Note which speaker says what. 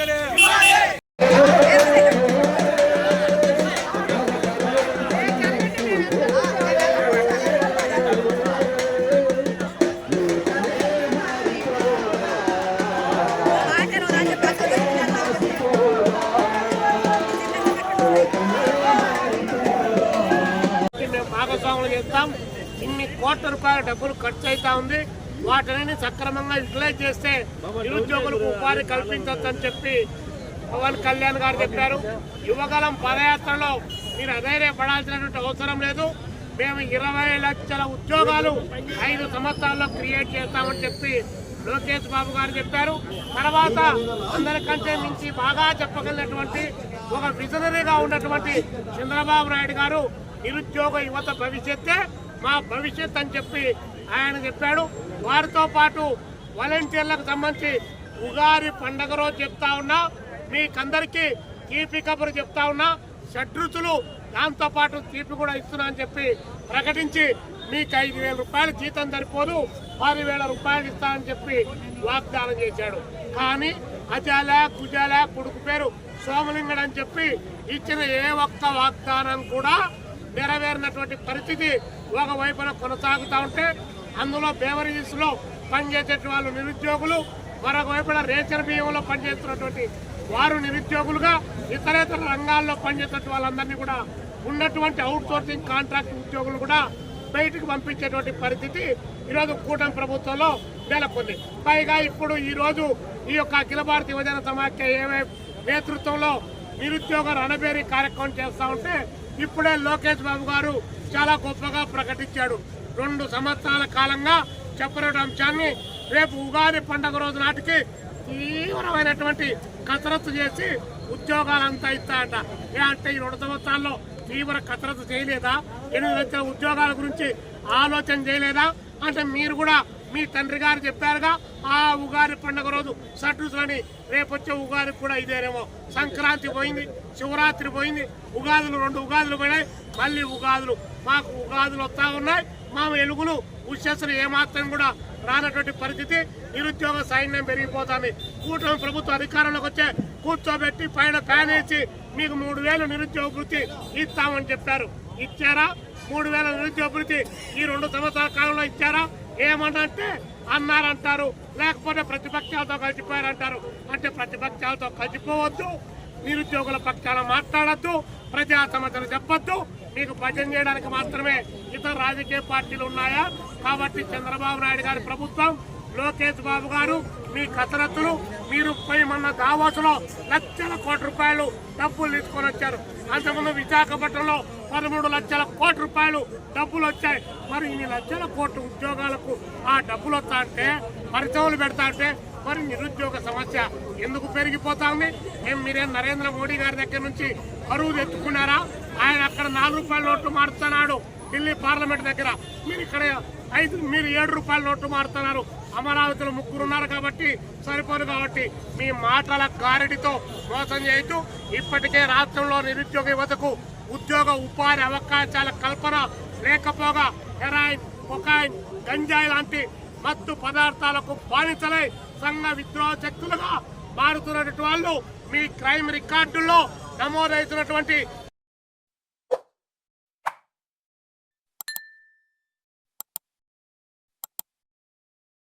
Speaker 1: వెంటనే భాగస్వాములు చేస్తాం. ఇన్ని కోట్ల రూపాయల డబ్బులు ఖర్చు అవుతా ఉంది. వాటిని సక్రమంగా యూటిలైజ్ చేస్తే నిరుద్యోగులకు ఉపాధి కల్పించవచ్చని చెప్పి పవన్ కళ్యాణ్ గారు చెప్పారు. యువగలం పదయాత్రలో మీరు అధైర్యపడాల్సినటువంటి అవసరం లేదు. మేము 20 లక్షల ఉద్యోగాలు 5 సంవత్సరాల్లో క్రియేట్ చేస్తామని చెప్పి లోకేష్ బాబు గారు చెప్పారు. తర్వాత అందరికంటే మించి బాగా చెప్పగలిగినటువంటి ఒక విజనరీగా ఉన్నటువంటి చంద్రబాబు నాయుడు గారు నిరుద్యోగ యువత భవిష్యత్తే మా భవిష్యత్ అని చెప్పి ఆయన చెప్పాడు. వారితో పాటు వాలంటీర్లకు సంబంధించి ఉగాది పండగ రోజు చెప్తా ఉన్నా, మీకందరికీ తీపి కబురు చెప్తా ఉన్నా, షడ్రుచులు దాంతో పాటు తీపి కూడా ఇస్తున్నా అని చెప్పి ప్రకటించి మీకు 5,000 రూపాయల జీతం సరిపోదు 10,000 రూపాయలు ఇస్తానని చెప్పి వాగ్దానం చేశాడు. కానీ అజాల కుజాల కొడుకు పేరు సోమలింగడు అని చెప్పి ఇచ్చిన ఏ ఒక్క వాగ్దానం కూడా నెరవేరినటువంటి పరిస్థితి ఒకవైపున కొనసాగుతూ ఉంటే, అందులో బేవరేజెస్ లో పనిచేసే వాళ్ళు నిరుద్యోగులు, మరొక వైపున రేషన్ బియ్యంలో పనిచేస్తున్నటువంటి వారు నిరుద్యోగులుగా, ఇతరేతర రంగాల్లో పనిచేసే వాళ్ళందరినీ కూడా ఉన్నటువంటి అవుట్ సోర్సింగ్ కాంట్రాక్ట్ ఉద్యోగులు కూడా బయటకు పంపించేటువంటి పరిస్థితి ఈరోజు కూటమి ప్రభుత్వంలో నెలకొంది. పైగా ఇప్పుడు ఈరోజు ఈ యొక్క అఖిల భారత యువజన సమాఖ్య నేతృత్వంలో నిరుద్యోగ రణబేరీ కార్యక్రమం చేస్తూ ఉంటే, ఇప్పుడే లోకేష్ బాబు గారు చాలా గొప్పగా ప్రకటించాడు. 2 సంవత్సరాల కాలంగా చెప్పిన అంశాన్ని రేపు ఉగాది పండుగ రోజు నాటికి తీవ్రమైనటువంటి కసరత్తు చేసి ఉద్యోగాలంతా ఇస్తాయట. అంటే ఈ 2 సంవత్సరాల్లో తీవ్ర కసరత్తు చేయలేదా? 8 లక్షల ఉద్యోగాల గురించి ఆలోచన చేయలేదా? అంటే మీరు కూడా మీ తండ్రి గారు చెప్పారుగా, ఆ ఉగాది పండుగ రోజు షడ్రుచులని, రేపొచ్చే ఉగాది కూడా ఇదేనేమో. సంక్రాంతి పోయింది, శివరాత్రి పోయింది, ఉగాదులు 2 ఉగాదులు పోయినాయి, మళ్ళీ ఉగాదులు. మాకు ఉగాదులు వస్తా ఉన్నాయి, మా వెలుగులు ఉషస్సులు ఏమాత్రం కూడా రానటువంటి పరిస్థితి. నిరుద్యోగ సైన్యం పెరిగిపోతుంది. కూటమి ప్రభుత్వం అధికారంలోకి వచ్చే కూర్చోబెట్టి పైన ఫ్యాన్ వేసి మీకు 3,000 నిరుద్యోగ వృత్తి ఇస్తామని చెప్పారు. ఇచ్చారా? 3,000 నిరుద్యోగ వృత్తి ఈ 2 సంవత్సరాల కాలంలో ఇచ్చారా? ఏమనంటే అన్నారంటారు, లేకపోతే ప్రతిపక్షాలతో కలిసిపోయారంటారు. అంటే ప్రతిపక్షాలతో కలిసిపోవద్దు, నిరుద్యోగుల పక్షాన మాట్లాడద్దు, ప్రజా సమస్యలు చెప్పొద్దు. మీకు భజన చేయడానికి మాత్రమే ఇతర రాజకీయ పార్టీలు ఉన్నాయా? కాబట్టి చంద్రబాబు నాయుడు గారి ప్రభుత్వం, లోకేష్ బాబు గారు మీ కసరత్తులు, మీరు పోయి మొన్న దావోసులో లక్షల కోట్ల రూపాయలు డబ్బులు తీసుకొని వచ్చారు. అంతకుముందు విశాఖపట్నంలో 13 లక్షల కోట్ల రూపాయలు డబ్బులు వచ్చాయి. మరి ఇన్ని లక్షల కోట్ల ఉద్యోగాలకు ఆ డబ్బులు వస్తా అంటే, పరిశ్రమలు పెడతా అంటే, మరి నిరుద్యోగ సమస్య ఎందుకు పెరిగిపోతా ఉంది? మీరేం నరేంద్ర మోడీ గారి దగ్గర నుంచి కరువు తెచ్చుకున్నారా? ఆయన అక్కడ 4 రూపాయల నోట్లు మారుతున్నాడు ఢిల్లీ పార్లమెంట్ దగ్గర. మీరు ఇక్కడ 7 రూపాయల నోట్లు మారుతున్నారు. అమరావతిలో 3 ఉన్నారు కాబట్టి సరిపోదు. కాబట్టి మీ మాటల గారడితో మోసం చేయొద్దు. ఇప్పటికే రాష్ట్రంలో నిరుద్యోగ యువతకు ఉద్యోగ ఉపాధి అవకాశాల కల్పన లేకపోగా హెరాయిన్, కొకాయిన్, గంజాయి లాంటి మత్తు పదార్థాలకు బానిసలై సంఘ విద్రోహ శక్తులుగా మారుతున్నటువంటి వాళ్ళు మీ క్రైమ్ రికార్డుల్లో నమోదవుతున్నటువంటి